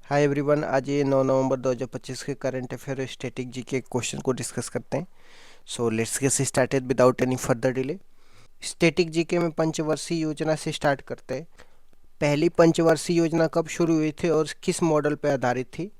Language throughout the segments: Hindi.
हाय एवरीवन, आज ये 9 नवंबर 2025 के करंट अफेयर और स्टैटिक जी के क्वेश्चन को डिस्कस करते हैं। So let's get started without any further delay. Static GK में पंचवर्षीय योजना से स्टार्ट करते हैं। पहली पंचवर्षीय योजना कब शुरू हुई थी और किस मॉडल पर आधारित थी?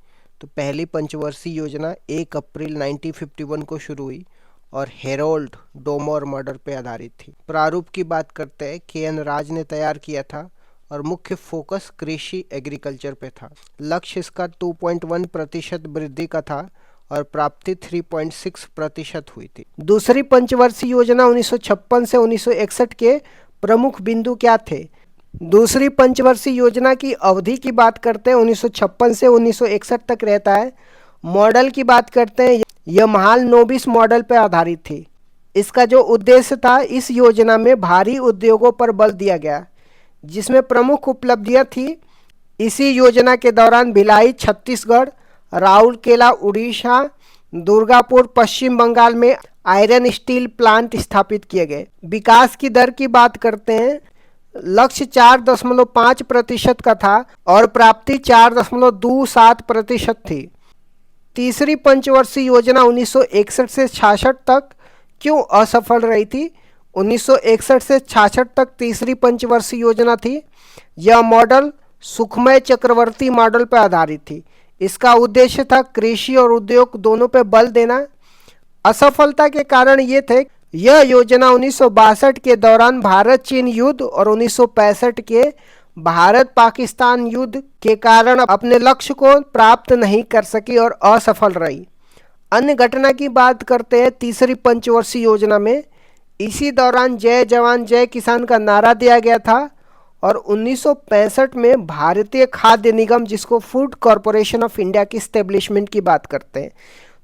तो पहली पंचवर्षीय योजना 1 अप्रैल 1951 को शुरू हुई और हेरोल्ड डोमोर मॉडल पर आधारित थी। प्रारूप की बात करते हैं, के.एन. राज ने तैयार किया था और मुख्य फोकस कृषि एग्रीकल्चर पे था। लक्ष्य इसका 2.1% वृद्धि का था और प्राप्ति 3.6% हुई थी। दूसरी पंचवर्षीय योजना 1956 से 1961 के प्रमुख बिंदु क्या थे? दूसरी पंचवर्षीय योजना की अवधि की बात करते हैं, 1956 से 1961 तक रहता है। मॉडल की बात करते हैं, यह महाल नोबिस मॉडल पर आधारित थी। इसका जो उद्देश्य था, इस योजना में भारी उद्योगों पर बल दिया गया, जिसमें प्रमुख उपलब्धियां थी। इसी योजना के दौरान भिलाई छत्तीसगढ़, राउरकेला उड़ीसा, दुर्गापुर पश्चिम बंगाल में आयरन स्टील प्लांट स्थापित किए गए। विकास की दर की बात करते हैं, लक्ष्य 4.5% का था और प्राप्ति 4.27% थी। तीसरी पंचवर्षीय योजना 1961 से 66 तक क्यों असफल रही थी? 1961 से 66 तक तीसरी पंचवर्षीय योजना थी। यह मॉडल सुखमय चक्रवर्ती मॉडल पर आधारित थी। इसका उद्देश्य था कृषि और उद्योग दोनों पर बल देना। असफलता के कारण ये थे, यह योजना 1962 के दौरान भारत चीन युद्ध और 1965 के भारत पाकिस्तान युद्ध के कारण अपने लक्ष्य को प्राप्त नहीं कर सकी और असफल रही। अन्य घटना की बात करते हैं, तीसरी पंचवर्षीय योजना में इसी दौरान जय जवान जय किसान का नारा दिया गया था और 1965 में भारतीय खाद्य निगम, जिसको फूड कॉरपोरेशन ऑफ इंडिया की स्टेब्लिशमेंट की बात करते हैं,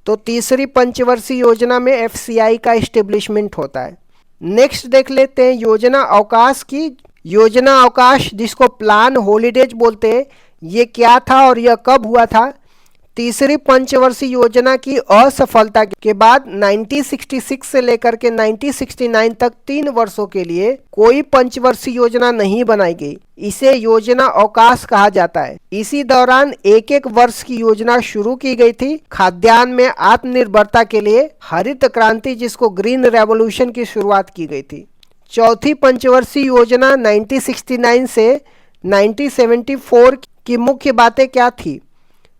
तो तीसरी पंचवर्षीय योजना में एफसीआई का इस्टेब्लिशमेंट होता है। नेक्स्ट देख लेते हैं योजना अवकाश की। योजना अवकाश, जिसको प्लान हॉलीडेज बोलते हैं, ये क्या था और यह कब हुआ था? तीसरी पंचवर्षीय योजना की असफलता के बाद 1966 से लेकर के 1969 तक 3 वर्षों के लिए कोई पंचवर्षीय योजना नहीं बनाई गई। इसे योजना अवकाश कहा जाता है। इसी दौरान एक एक वर्ष की योजना शुरू की गई थी। खाद्यान्न में आत्मनिर्भरता के लिए हरित क्रांति, जिसको ग्रीन रेवोल्यूशन की शुरुआत की गई थी। चौथी पंचवर्षीय योजना 1969 से 1974 की मुख्य बातें क्या थी?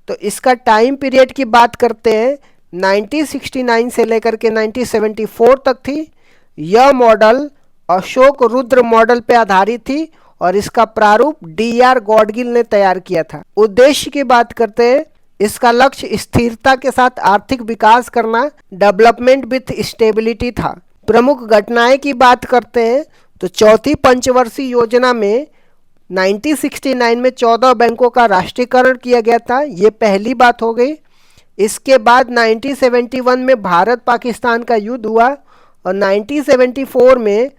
तो इसका टाइम पीरियड की बात करते हैं, 1969 से लेकर के 1974 तक थी। यह मॉडल अशोक रुद्र मॉडल पर आधारित थी और इसका प्रारूप डी.आर. गॉडगिल ने तैयार किया था। उद्देश्य की बात करते हैं, इसका लक्ष्य स्थिरता के साथ आर्थिक विकास करना, डेवलपमेंट विथ स्टेबिलिटी था। प्रमुख घटनाएं की बात करते हैं, तो चौथी पंचवर्षीय योजना में 1969 में 14 बैंकों का राष्ट्रीयकरण किया गया था। ये पहली बात हो गई। इसके बाद 1971 में भारत पाकिस्तान का युद्ध हुआ और 1974 में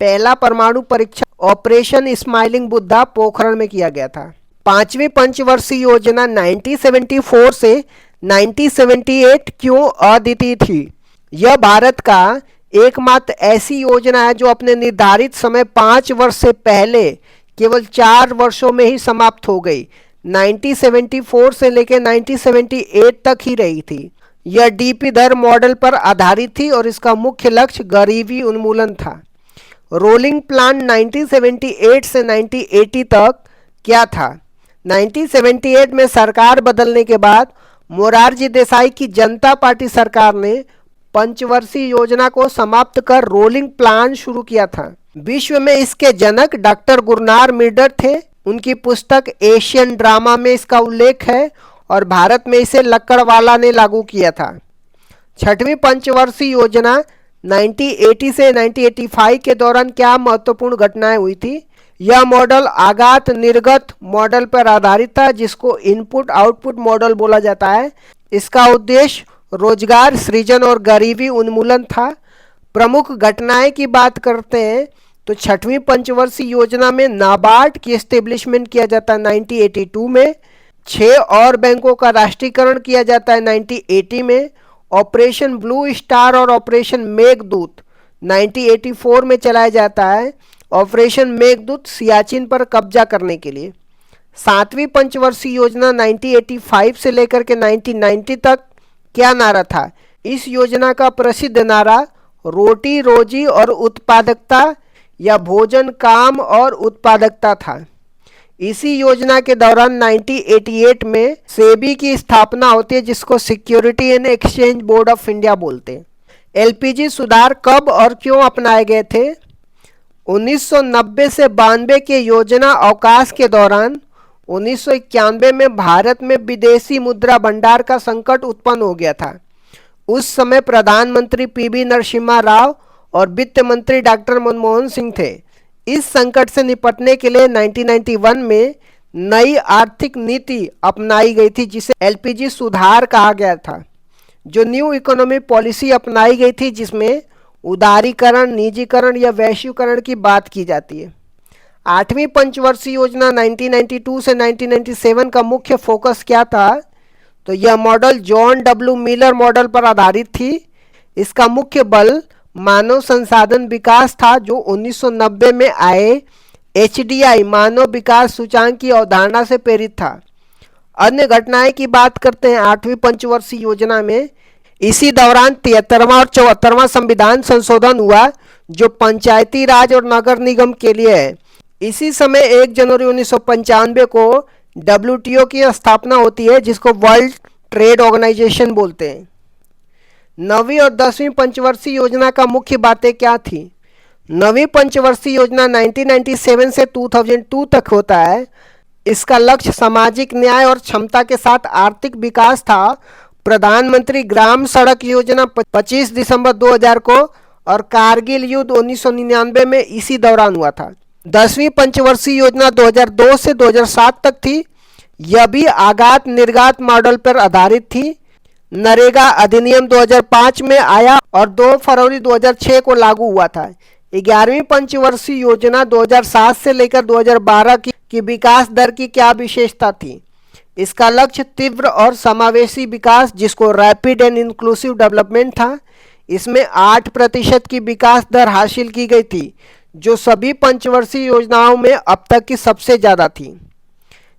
पहला परमाणु परीक्षण ऑपरेशन स्माइलिंग बुद्धा पोखरण में किया गया था। पांचवी पंचवर्षीय योजना 1974 से 1978 क्यों अद्वितीय थी? यह भारत का एकमात्र ऐसी योजना है जो अपने निर्धारित समय 5 वर्ष से पहले केवल 4 वर्षों में ही समाप्त हो गई। 1974 से लेकर 1978 तक ही रही थी। यह डीपी दर मॉडल पर आधारित थी और इसका मुख्य लक्ष्य गरीबी उन्मूलन था। रोलिंग प्लान 1978 से 1980 तक क्या था? 1978 में सरकार बदलने के बाद मोरारजी देसाई की जनता पार्टी सरकार ने पंचवर्षीय योजना को समाप्त कर रोलिंग प्लान शुरू किया था। विश्व में इसके जनक डॉक्टर गुरनार मिर्डर थे। उनकी पुस्तक एशियन ड्रामा में इसका उल्लेख है और भारत में इसे लक्कड़वाला ने लागू किया था। छठवीं पंचवर्षीय योजना 1980 से 1985 के दौरान क्या महत्वपूर्ण घटनाएं हुई थी? यह मॉडल आगात निर्गत मॉडल पर आधारित था, जिसको इनपुट आउटपुट मॉडल बोला जाता है। इसका उद्देश्य रोजगार सृजन और गरीबी उन्मूलन था। प्रमुख घटनाएं की बात करते हैं, तो छठवीं पंचवर्षीय योजना में नाबार्ड की एस्टेब्लिशमेंट किया जाता है 1982 में। 6 और बैंकों का राष्ट्रीयकरण किया जाता है 1980 में। ऑपरेशन ब्लू स्टार और ऑपरेशन मेघदूत 1984 में चलाया जाता है। ऑपरेशन मेघदूत सियाचिन पर कब्जा करने के लिए। सातवीं पंचवर्षीय योजना 1985 से लेकर के 1990 तक क्या नारा था? इस योजना का प्रसिद्ध नारा रोटी रोजी और उत्पादकता या भोजन काम और उत्पादकता था। इसी योजना के दौरान 1988 में सेबी की स्थापना होती है, जिसको security and exchange board of India बोलते हैं। एलपीजी सुधार कब और क्यों अपनाए गए थे? 1990 से 92 के योजना अवकाश के दौरान 1991 में भारत में विदेशी मुद्रा भंडार का संकट उत्पन्न हो गया था। उस समय प्रधानमंत्री पीवी नरसिम्हा राव और वित्त मंत्री डॉक्टर मनमोहन सिंह थे। इस संकट से निपटने के लिए 1991 में नई आर्थिक नीति अपनाई गई थी, जिसे एलपीजी सुधार कहा गया था। जो न्यू इकोनॉमी पॉलिसी अपनाई गई थी, जिसमें उदारीकरण, निजीकरण या वैश्वीकरण की बात की जाती है। आठवीं पंचवर्षीय योजना 1992 से 1997 का मुख्य फोकस क्या था? तो यह model John W Miller model पर आधारित थी। इसका मुख्य बल मानव संसाधन विकास था, जो 1990 में आए एचडीआई मानव विकास सूचांक की अवधारणा से प्रेरित था। अन्य घटनाएं की बात करते हैं आठवीं पंचवर्षीय योजना में। इसी दौरान 73वां और 74वां संविधान संशोधन हुआ, जो पंचायती राज और नगर निगम के लिए है। इसी समय 1 जनवरी 1995 को डब्ल्यूटीओ की स्थापना होती है, जिसको वर्ल्ड ट्रेड ऑर्गेनाइजेशन बोलते हैं। नवीं और 10वीं पंचवर्षीय योजना का मुख्य बातें क्या थी? नवीं पंचवर्षीय योजना 1997 से 2002 तक होता है। इसका लक्ष्य सामाजिक न्याय और क्षमता के साथ आर्थिक विकास था। प्रधानमंत्री ग्राम सड़क योजना 25 दिसंबर 2000 को और कारगिल युद्ध 1999 में इसी दौरान हुआ था। 10वीं पंचवर्षीय योजना 2002 से 2007 तक थी। यह भी आगात निर्गात मॉडल पर आधारित थी। नरेगा अधिनियम 2005 में आया और 2 फरवरी 2006 को लागू हुआ था। 11वीं पंचवर्षीय योजना 2007 से लेकर 2012 की विकास दर की क्या विशेषता थी? इसका लक्ष्य तीव्र और समावेशी विकास, जिसको रैपिड एंड इंक्लूसिव डेवलपमेंट था। इसमें 8% की विकास दर हासिल की गई थी, जो सभी पंचवर्षीय योजनाओं में अब तक की सबसे ज़्यादा थी।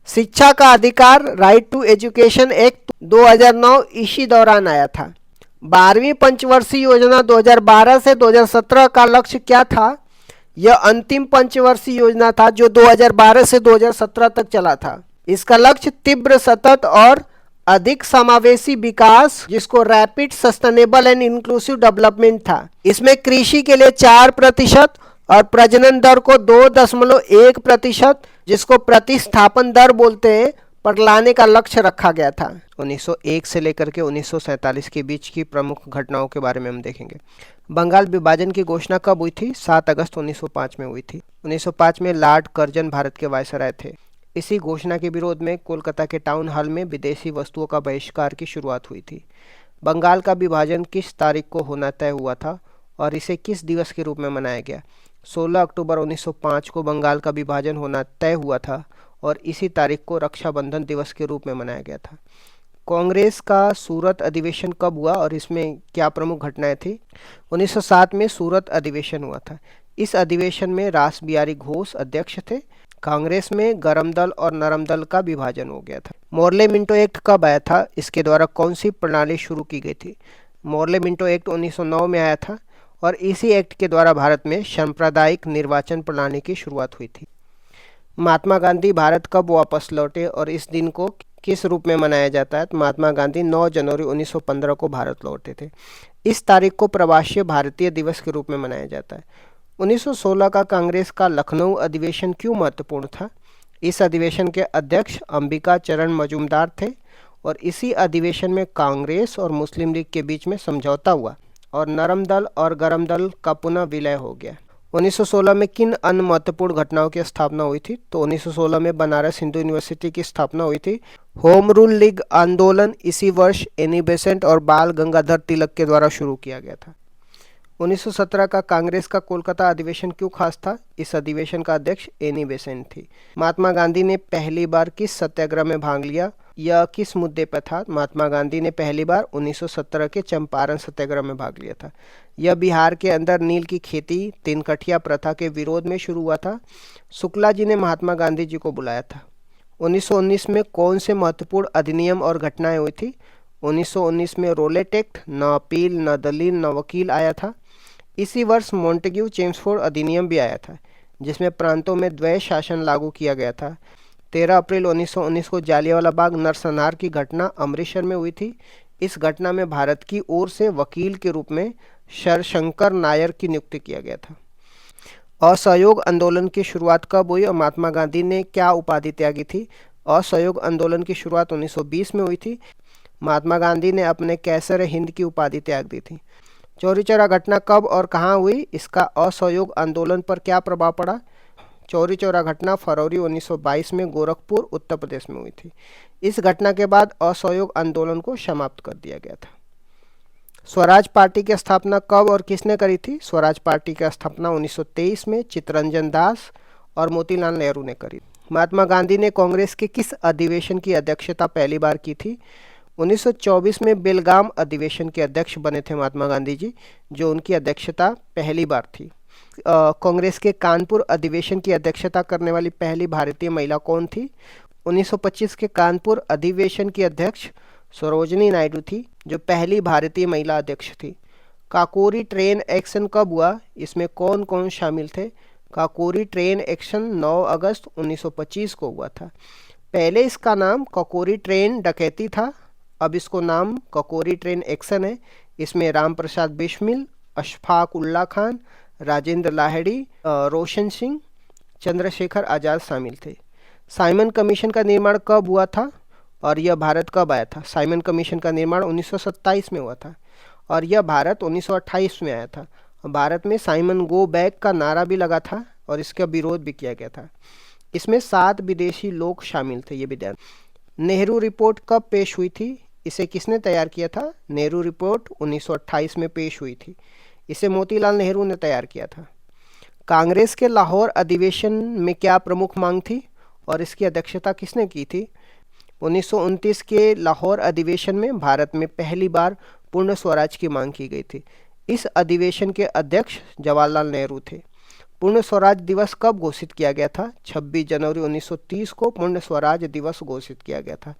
शिक्षा का अधिकार राइट टू एजुकेशन एक्ट 2009 इसी दौरान आया था। 12वीं पंचवर्षीय योजना 2012 से 2017 का लक्ष्य क्या था? यह अंतिम पंचवर्षीय योजना था, जो 2012 से 2017 तक चला था। इसका लक्ष्य तीव्र, सतत और अधिक समावेशी विकास, जिसको rapid sustainable and inclusive development था। इसमें कृषि के लिए 4% और प्रजनन दर को 2.1%, जिसको प्रतिस्थापन दर बोलते हैं, पर लाने का लक्ष्य रखा गया था। 1901 से लेकर के 1947 के बीच की प्रमुख घटनाओं के बारे में हम देखेंगे। बंगाल विभाजन की घोषणा कब हुई थी? 7 अगस्त 1905 में हुई थी। 1905 में लॉर्ड कर्जन भारत के वायसराय थे। इसी घोषणा के विरोध में कोलकाता के टाउन हॉल में विदेशी वस्तुओं का बहिष्कार की शुरुआत हुई थी। बंगाल का विभाजन किस तारीख को होना तय हुआ था और इसे किस दिवस के रूप में मनाया गया? 16 अक्टूबर 1905 को बंगाल का विभाजन होना तय हुआ था और इसी तारीख को रक्षाबंधन दिवस के रूप में मनाया गया था। कांग्रेस का सूरत अधिवेशन कब हुआ और इसमें क्या प्रमुख घटनाएं थी? 1907 में सूरत अधिवेशन हुआ था। इस अधिवेशन में रास बिहारी घोष अध्यक्ष थे। कांग्रेस में गरम दल और नरम दल का विभाजन हो गया था। मोर्ले मिंटो एक्ट कब आया था? इसके द्वारा कौन सी प्रणाली शुरू की गई थी? मोर्ले मिंटो एक्ट 1909 में आया था और इसी एक्ट के द्वारा भारत में सांप्रदायिक निर्वाचन प्रणाली की शुरुआत हुई थी। महात्मा गांधी भारत कब वापस लौटे और इस दिन को किस रूप में मनाया जाता है? महात्मा गांधी 9 जनवरी 1915 को भारत लौटे थे। इस तारीख को प्रवासी भारतीय दिवस के रूप में मनाया जाता है। 1916 का कांग्रेस का लखनऊ अधिवेशन क्यों महत्वपूर्ण था? इस अधिवेशन के अध्यक्ष अंबिका चरण मजूमदार थे और इसी अधिवेशन में कांग्रेस और मुस्लिम लीग के बीच में समझौता हुआ और नरम दल और गरम दल का पुनः विलय हो गया। 1916 में किन अन्य महत्वपूर्ण घटनाओं की स्थापना हुई थी? तो 1916 में बनारस हिंदू यूनिवर्सिटी की स्थापना हुई थी। होम रूल लीग आंदोलन इसी वर्ष एनी बेसेंट और बाल गंगाधर तिलक के द्वारा शुरू किया गया था। 1917 का कांग्रेस का कोलकाता अधिवेशन क्यों खास था? इस अधिवेशन का अध्यक्ष एनी बेसेंट थी। महात्मा गांधी ने पहली बार किस सत्याग्रह में भाग लिया? यह किस मुद्दे पर था? महात्मा गांधी ने पहली बार 1917 के चंपारण सत्याग्रह में भाग लिया था। यह बिहार के अंदर नील की खेती, तिनकठिया प्रथा के विरोध में शुरू हुआ था। शुक्ला जी ने महात्मा गांधी जी को बुलाया था। 1919 में कौन से महत्वपूर्ण अधिनियम और घटनाएं हुई थी? 1919 में रोलेट एक्ट, न अपील, न दलील, न वकील आया था। इसी वर्ष मॉन्टेग्यू चेम्सफोर्ड अधिनियम भी आया था, जिसमें प्रांतों में द्वैध शासन लागू किया गया था। 13 अप्रैल 1919 को जालियांवाला बाग नरसंहार की घटना अमृतसर में हुई थी। इस घटना में भारत की ओर से वकील के रूप में सर शंकर नायर की नियुक्ति किया गया था। असहयोग आंदोलन की शुरुआत कब हुई और महात्मा गांधी ने क्या उपाधि त्यागी थी? असहयोग आंदोलन की शुरुआत 1920 में हुई थी। महात्मा गांधी ने अपने कैसर हिंद की उपाधि त्याग दी थी। चौरी चौरा घटना कब और कहाँ हुई? इसका असहयोग आंदोलन पर क्या प्रभाव पड़ा? चौरी चौरा घटना फरवरी 1922 में गोरखपुर उत्तर प्रदेश में हुई थी। इस घटना के बाद असहयोग आंदोलन को समाप्त कर दिया गया था। स्वराज पार्टी की स्थापना कब और किसने करी थी? स्वराज पार्टी की स्थापना 1923 में चित्तरंजन दास और मोतीलाल नेहरू ने करी। महात्मा गांधी ने कांग्रेस के किस अधिवेशन की अध्यक्षता पहली बार की थी? 1924 में बेलगाम अधिवेशन के अध्यक्ष बने थे महात्मा गांधी जी, जो उनकी अध्यक्षता पहली बार थी। कांग्रेस के कानपुर अधिवेशन की अध्यक्षता करने वाली पहली भारतीय महिला कौन थी? 1925 के कानपुर अधिवेशन की अध्यक्ष सरोजनी नायडू थी, जो पहली भारतीय महिला अध्यक्ष थी। काकोरी ट्रेन एक्शन कब हुआ? इसमें कौन कौन शामिल थे? काकोरी ट्रेन एक्शन 9 अगस्त 1925 को हुआ था। पहले इसका नाम काकोरी ट्रेन डकैती था, अब इसको नाम काकोरी ट्रेन एक्शन है। इसमें राम प्रसाद बिस्मिल, अशफाक उल्ला खान, राजेंद्र लाहिड़ी, रोशन सिंह, चंद्रशेखर आज़ाद शामिल थे। साइमन कमीशन का निर्माण कब हुआ था और यह भारत कब आया था? साइमन कमीशन का निर्माण 1927 में हुआ था और यह भारत 1928 में आया था। भारत में साइमन गो बैक का नारा भी लगा था और इसका विरोध भी किया गया था। इसमें 7 विदेशी लोग शामिल थे, ये विद्यार्थी। नेहरू रिपोर्ट कब पेश हुई थी? इसे किसने तैयार किया था? नेहरू रिपोर्ट 1928 में पेश हुई थी। इसे मोतीलाल नेहरू ने तैयार किया था। कांग्रेस के लाहौर अधिवेशन में क्या प्रमुख मांग थी और इसकी अध्यक्षता किसने की थी? 1929 के लाहौर अधिवेशन में भारत में पहली बार पूर्ण स्वराज की मांग की गई थी। इस अधिवेशन के अध्यक्ष जवाहरलाल नेहरू थे। पूर्ण स्वराज दिवस कब घोषित किया गया था? 26 जनवरी 1930 को पूर्ण स्वराज दिवस घोषित किया गया था।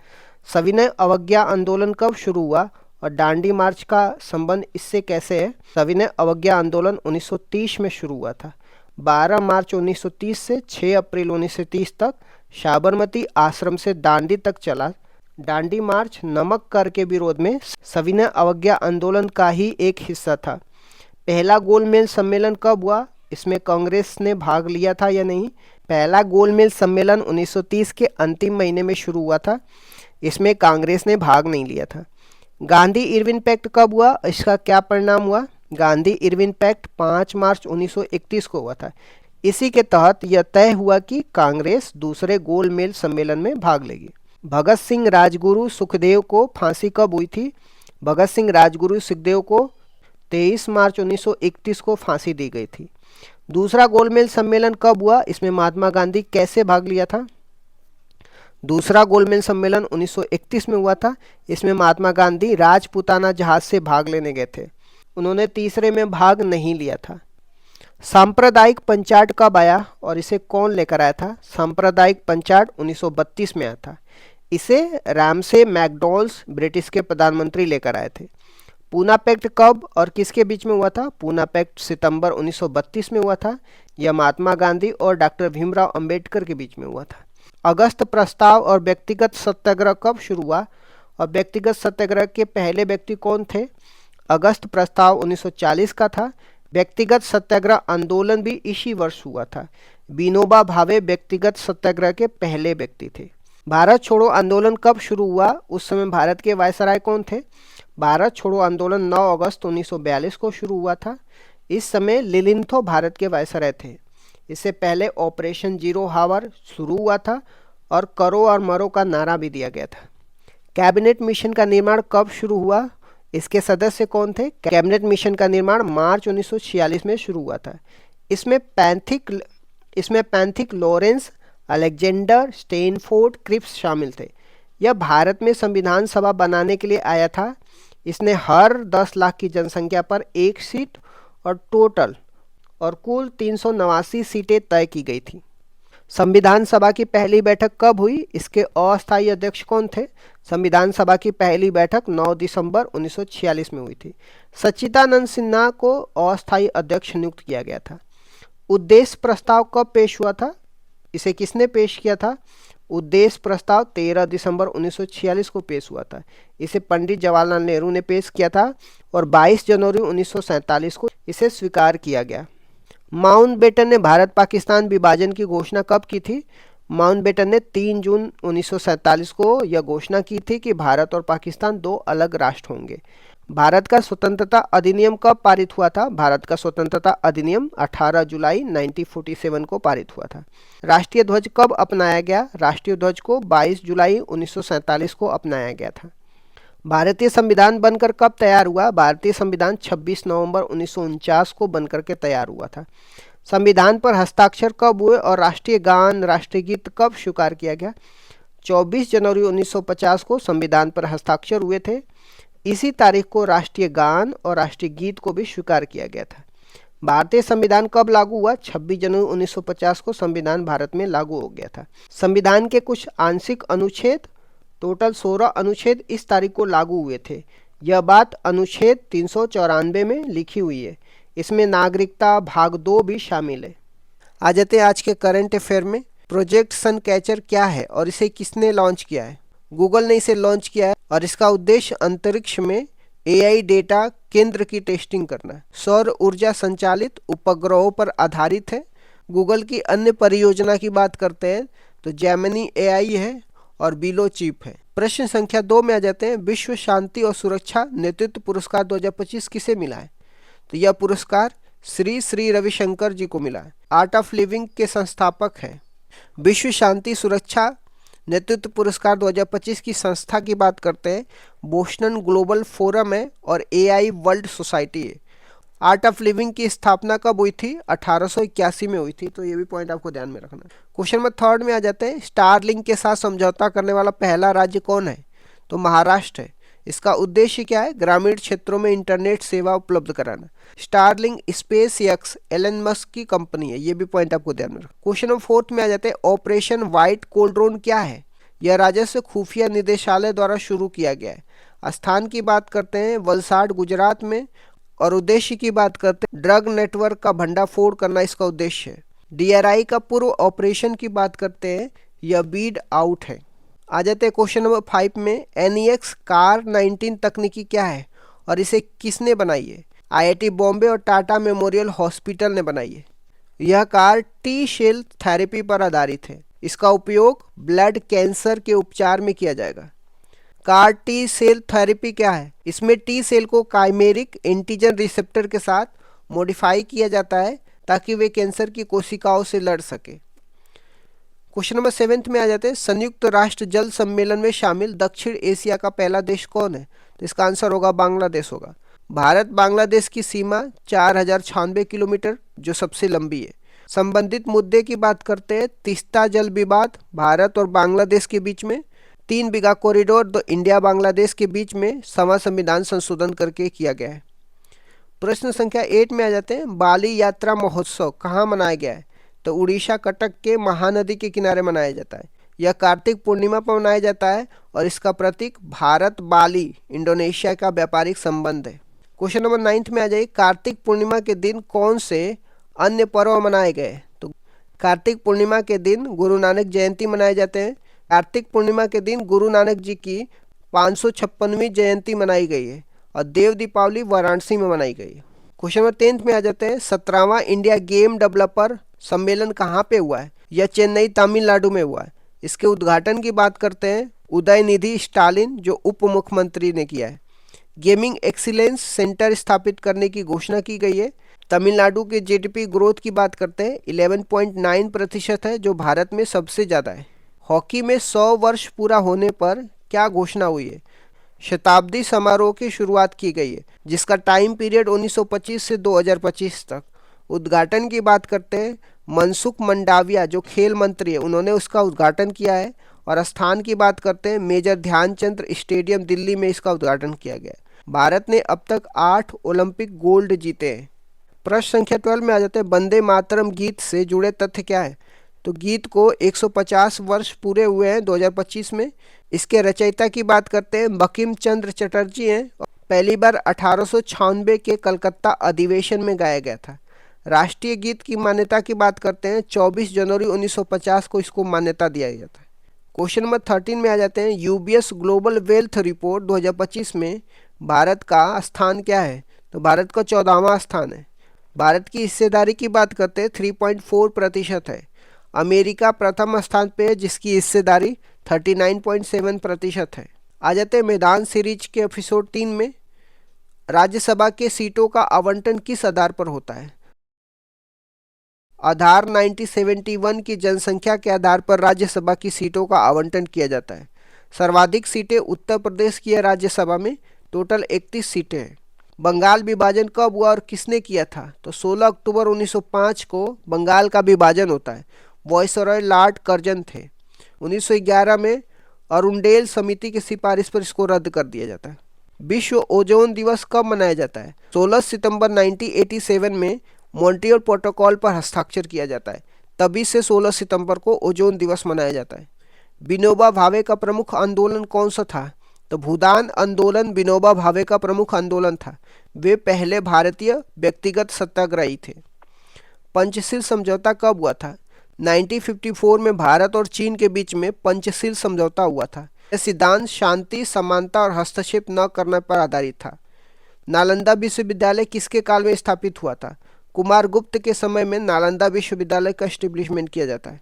सविनय अवज्ञा आंदोलन कब शुरू हुआ और दांडी मार्च का संबंध इससे कैसे है? सविनय अवज्ञा आंदोलन 1930 में शुरू हुआ था। 12 मार्च 1930 से 6 अप्रैल 1930 तक साबरमती आश्रम से दांडी तक चला। दांडी मार्च नमक कर के विरोध में सविनय अवज्ञा आंदोलन का ही एक हिस्सा था। पहला गोलमेज सम्मेलन कब हुआ? इसमें कांग्रेस ने भाग लिया था या नहीं? पहला गोलमेज सम्मेलन 1930 के अंतिम महीने में शुरू हुआ था। इसमें कांग्रेस ने भाग नहीं लिया था। गांधी इरविन पैक्ट कब हुआ? इसका क्या परिणाम हुआ? गांधी इरविन पैक्ट 5 मार्च 1931 को हुआ था। इसी के तहत यह तय हुआ कि कांग्रेस दूसरे गोलमेज सम्मेलन में भाग लेगी। भगत सिंह राजगुरु सुखदेव को फांसी कब हुई थी? भगत सिंह राजगुरु सुखदेव को 23 मार्च 1931 को फांसी दी गई थी। दूसरा गोलमेज सम्मेलन कब हुआ? इसमें महात्मा गांधी कैसे भाग लिया था? दूसरा गोलमेज सम्मेलन 1931 में हुआ था। इसमें महात्मा गांधी राजपुताना जहाज से भाग लेने गए थे। उन्होंने तीसरे में भाग नहीं लिया था। सांप्रदायिक पंचाट कब आया और इसे कौन लेकर आया था? सांप्रदायिक पंचाट 1932 में आया था। इसे रामसे मैकडॉनल्ड्स ब्रिटिश के प्रधानमंत्री लेकर आए थे। पूना पैक्ट कब और किसके बीच में हुआ था? पूना पैक्ट सितंबर 1932 में हुआ था। यह महात्मा गांधी और डॉक्टर भीमराव अंबेडकर के बीच में हुआ था। अगस्त प्रस्ताव और व्यक्तिगत सत्याग्रह कब शुरू हुआ और व्यक्तिगत सत्याग्रह के पहले व्यक्ति कौन थे? अगस्त प्रस्ताव 1940 का था। व्यक्तिगत सत्याग्रह आंदोलन भी इसी वर्ष हुआ था। विनोबा भावे व्यक्तिगत सत्याग्रह के पहले व्यक्ति थे। भारत छोड़ो आंदोलन कब शुरू हुआ? उस समय भारत के वायसराय कौन थे? भारत छोड़ो आंदोलन 9 अगस्त 1942 को शुरू हुआ था। इस समय लिलिंथो भारत के वायसराय थे। इससे पहले ऑपरेशन जीरो हावर शुरू हुआ था और करो और मरो का नारा भी दिया गया था। कैबिनेट मिशन का निर्माण कब शुरू हुआ? इसके सदस्य कौन थे? कैबिनेट मिशन का निर्माण मार्च 1946 में शुरू हुआ था। इसमें Pethick Lawrence, Alexander Stafford Cripps शामिल थे। यह भारत में संविधान सभा बनाने के लिए आया था। इसने हर 10 लाख की जनसंख्या पर एक सीट और कुल 389 सीटें तय की गई थी। संविधान सभा की पहली बैठक कब हुई? इसके अस्थायी अध्यक्ष कौन थे? संविधान सभा की पहली बैठक 9 दिसंबर 1946 में हुई थी। सच्चिदानंद सिन्हा को अस्थायी अध्यक्ष नियुक्त किया गया था। उद्देश्य प्रस्ताव कब पेश हुआ था? इसे किसने पेश किया था? उद्देश्य प्रस्ताव 13 दिसंबर 1946 को पेश हुआ था। इसे पंडित जवाहरलाल नेहरू ने पेश किया था और 22 जनवरी 1947 को इसे स्वीकार किया गया। माउंटबेटन ने भारत पाकिस्तान विभाजन की घोषणा कब की थी? माउंटबेटन ने 3 जून 1947 को यह घोषणा की थी कि भारत और पाकिस्तान दो अलग राष्ट्र होंगे। भारत का स्वतंत्रता अधिनियम कब पारित हुआ था? भारत का स्वतंत्रता अधिनियम 18 जुलाई 1947 को पारित हुआ था। राष्ट्रीय ध्वज कब अपनाया गया? राष्ट्रीय ध्वज को 22 जुलाई 1947 को अपनाया गया था। भारतीय संविधान बनकर कब तैयार हुआ? भारतीय संविधान 26 नवंबर 1949 को बनकर के तैयार हुआ था। संविधान पर हस्ताक्षर कब हुए और राष्ट्रीय गान राष्ट्रीय गीत कब स्वीकार किया गया? 24 जनवरी 1950 को संविधान पर हस्ताक्षर हुए थे। इसी तारीख को राष्ट्रीय गान और राष्ट्रीय गीत को भी स्वीकार किया गया था। भारतीय संविधान कब लागू हुआ? 26 जनवरी 1950 को संविधान भारत में लागू हो गया था। संविधान के कुछ आंशिक अनुच्छेद, टोटल 16 अनुच्छेद इस तारीख को लागू हुए थे। यह बात अनुच्छेद 394 में लिखी हुई है। इसमें नागरिकता भाग 2 भी शामिल है। आ जाते हैं आज के करंट अफेयर में। प्रोजेक्ट सन कैचर क्या है और इसे किसने लॉन्च किया है? गूगल ने इसे लॉन्च किया है और इसका उद्देश्य अंतरिक्ष में एआई डेटा केंद्र की टेस्टिंग करना है। सौर ऊर्जा संचालित उपग्रहों पर आधारित है। गूगल की अन्य परियोजना की बात करते हैं तो जेमिनी एआई है और बिलो चिप है। प्रश्न संख्या 2 में आ जाते हैं। विश्व शांति और सुरक्षा नेतृत्व पुरस्कार 2025 किसे मिला है? तो यह पुरस्कार श्री श्री रविशंकर जी को मिला है। आर्ट ऑफ लिविंग के संस्थापक हैं। विश्व शांति सुरक्षा नेतृत्व पुरस्कार 2025 की संस्था की बात करते हैं। बोस्टन ग्लोबल फोरम है और एआई वर्ल्ड सोसाइटी है। आर्ट ऑफ लिविंग की स्थापना कब हुई थी? 1881 में हुई थी। तो ये भी पॉइंट आपको ध्यान में रखना है। क्वेश्चन नंबर 3 में आ जाते हैं। स्टारलिंक के साथ समझौता करने वाला पहला राज्य कौन है? तो महाराष्ट्र है। इसका उद्देश्य क्या है? ग्रामीण क्षेत्रों में इंटरनेट सेवा उपलब्ध कराना। Starlink SpaceX Elon Musk की कंपनी है। ये भी पॉइंट आपको ध्यान में रखना। क्वेश्चन नंबर 4 में आ जाते हैं। ऑपरेशन व्हाइट कोल्ड्रोन क्या है? यह राजस्व खुफिया निदेशालय द्वारा शुरू किया गया है। स्थान की बात करते हैं वलसाड गुजरात में और उद्देश्य की बात करते हैं ड्रग नेटवर्क का भंडाफोड़ करना इसका उद्देश्य है। डीआरआई का पूर्व ऑपरेशन की बात करते हैं यह बीड आउट है। आ जाते हैं क्वेश्चन नंबर 5 में। एनईएक्स कार 19 तकनीकी क्या है और इसे किसने बनाई है? आईआईटी बॉम्बे और टाटा मेमोरियल हॉस्पिटल ने बनाई है। यह कार टी सेल थेरेपी पर आधारित है। इसका उपयोग ब्लड कैंसर के उपचार में किया जाएगा। कार टी सेल थेरेपी क्या है? इसमें टी सेल को काइमेरिक एंटीजन रिसेप्टर के साथ मॉडिफाई किया जाता है ताकि वे कैंसर की कोशिकाओं से लड़ सके। क्वेश्चन नंबर 7 में आ जाते हैं। संयुक्त राष्ट्र जल सम्मेलन में शामिल दक्षिण एशिया का पहला देश कौन है? तो इसका आंसर होगा बांग्लादेश होगा। भारत बांग्लादेश की सीमा 4096 किलोमीटर जो सबसे लंबी है। संबंधित मुद्दे की बात करते हैं। तीस्ता जल विवाद भारत और बांग्लादेश के बीच में। 3 बीघा कॉरिडोर तो इंडिया बांग्लादेश के बीच में समा संविधान संशोधन करके किया गया है। प्रश्न संख्या 8 में आ जाते हैं। बाली यात्रा महोत्सव कहाँ मनाया गया है? तो उड़ीसा कटक के महानदी के किनारे मनाया जाता है। यह कार्तिक पूर्णिमा पर मनाया जाता है और इसका प्रतीक भारत बाली इंडोनेशिया का व्यापारिक संबंध है। क्वेश्चन नंबर 9 में आ जाइए। कार्तिक पूर्णिमा के दिन कौन से अन्य पर्व मनाए गए? तो कार्तिक पूर्णिमा के दिन गुरु नानक जयंती मनाए जाते हैं। कार्तिक पूर्णिमा के दिन गुरु नानक जी की 556वीं जयंती मनाई गई है और देव दीपावली वाराणसी में मनाई गई है। क्वेश्चन नंबर 10 में आ जाते हैं। 17वां इंडिया गेम डेवलपर सम्मेलन कहाँ पे हुआ है? यह चेन्नई तमिलनाडु में हुआ है। इसके उद्घाटन की बात करते हैं उदयनिधि स्टालिन जो उप मुख्यमंत्री ने किया है। गेमिंग एक्सीलेंस सेंटर स्थापित करने की घोषणा की गई है। तमिलनाडु के जीडीपी ग्रोथ की बात करते हैं 11.9% है जो भारत में सबसे ज़्यादा है। हॉकी में 100 वर्ष पूरा होने पर क्या घोषणा हुई है? शताब्दी समारोह की शुरुआत की गई है जिसका टाइम पीरियड 1925 से 2025 तक। उद्घाटन की बात करते हैं मनसुख मंडाविया जो खेल मंत्री है उन्होंने उसका उद्घाटन किया है। और स्थान की बात करते हैं मेजर ध्यानचंद स्टेडियम दिल्ली में इसका उद्घाटन किया गया है। भारत ने अब तक 8 ओलंपिक गोल्ड जीते हैं। प्रश्न संख्या 12 में आ जाते हैं। वंदे मातरम गीत से जुड़े तथ्य क्या है? तो गीत को 150 वर्ष पूरे हुए हैं 2025 में। इसके रचयिता की बात करते हैं, बंकिम चंद्र चटर्जी हैं। पहली बार 1896 के कलकत्ता अधिवेशन में गाया गया था। राष्ट्रीय गीत की मान्यता की बात करते हैं, 24 जनवरी 1950 को इसको मान्यता दिया गया था। क्वेश्चन नंबर 13 में आ जाते हैं, यूबीएस ग्लोबल वेल्थ रिपोर्ट 2025 में भारत का स्थान क्या है? तो भारत का 14वां स्थान है। भारत की हिस्सेदारी की बात करते हैं, 3.4% है। अमेरिका प्रथम स्थान पे है जिसकी हिस्सेदारी 39.7% है। आ जाते हैं मैदान सीरीज के एपिसोड 3 में। राज्यसभा के सीटों का आवंटन किस आधार पर होता है? आधार 1971 की जनसंख्या के आधार पर राज्यसभा की सीटों का आवंटन किया जाता है। सर्वाधिक सीटें उत्तर प्रदेश की है राज्यसभा में, टोटल 31 सीटें हैं। बंगाल विभाजन कब हुआ और किसने किया था? तो 16 अक्टूबर 1905 को बंगाल का विभाजन होता है। वायसरॉय लॉर्ड कर्जन थे। 1911 में अरुंडेल समिति की सिफारिश पर इसको रद्द कर दिया जाता है। विश्व ओजोन दिवस कब मनाया जाता है? 16 सितंबर 1987 में मॉन्ट्रियल प्रोटोकॉल पर हस्ताक्षर किया जाता है। तभी से 16 सितंबर को ओजोन दिवस मनाया जाता है। विनोबा भावे का प्रमुख आंदोलन कौन सा था? तो भूदान आंदोलन विनोबा भावे का प्रमुख आंदोलन था। वे पहले भारतीय व्यक्तिगत सत्याग्रही थे। पंचशील समझौता कब हुआ था? 1954 में भारत और चीन के बीच में पंचशील समझौता हुआ था। यह सिद्धांत शांति, समानता और हस्तक्षेप न करने पर आधारित था। नालंदा विश्वविद्यालय किसके काल में स्थापित हुआ था? कुमार गुप्त के समय में नालंदा विश्वविद्यालय का एस्टेब्लिशमेंट किया जाता है।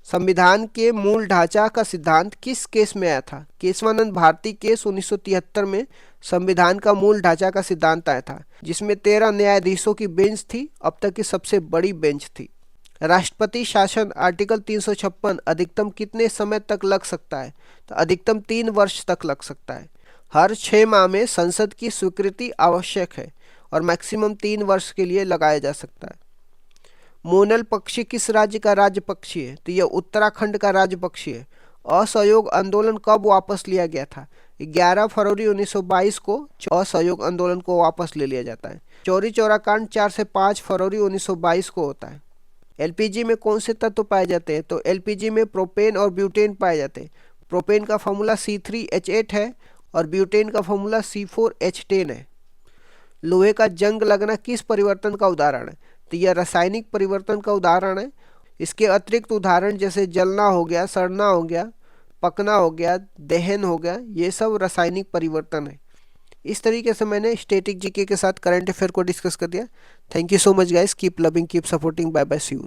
संविधान के मूल ढांचा का सिद्धांत किस केस में आया था? केशवानंद भारती केस 1973 में संविधान का मूल ढांचा का सिद्धांत आया था, जिसमें 13 न्यायाधीशों की बेंच थी, अब तक की सबसे बड़ी बेंच थी। राष्ट्रपति शासन आर्टिकल 356 अधिकतम कितने समय तक लग सकता है? तो अधिकतम 3 वर्ष तक लग सकता है। हर 6 माह में संसद की स्वीकृति आवश्यक है और मैक्सिमम 3 वर्ष के लिए लगाया जा सकता है। मोनल पक्षी किस राज्य का राज्य पक्षी है? तो यह उत्तराखंड का राज्य पक्षी है। असहयोग आंदोलन कब वापस लिया गया था? 11 फरवरी 1922 को असहयोग आंदोलन को वापस ले लिया जाता है। चौरी चौरा कांड 4 से 5 फरवरी 1922 को होता है। एलपीजी में कौन से तत्व पाए जाते हैं? तो एलपीजी में प्रोपेन और ब्यूटेन पाए जाते हैं। प्रोपेन का फॉर्मूला C3H8 है और ब्यूटेन का फॉर्मूला C4H10 है। लोहे का जंग लगना किस परिवर्तन का उदाहरण है? तो यह रासायनिक परिवर्तन का उदाहरण है। इसके अतिरिक्त उदाहरण जैसे जलना हो गया, सड़ना हो गया, पकना हो गया, दहन हो गया, ये सब रासायनिक परिवर्तन है। इस तरीके से मैंने स्टैटिक जीके के साथ करंट अफेयर को डिस्कस कर दिया। Thank you so much guys, keep loving, keep supporting, bye bye, see you.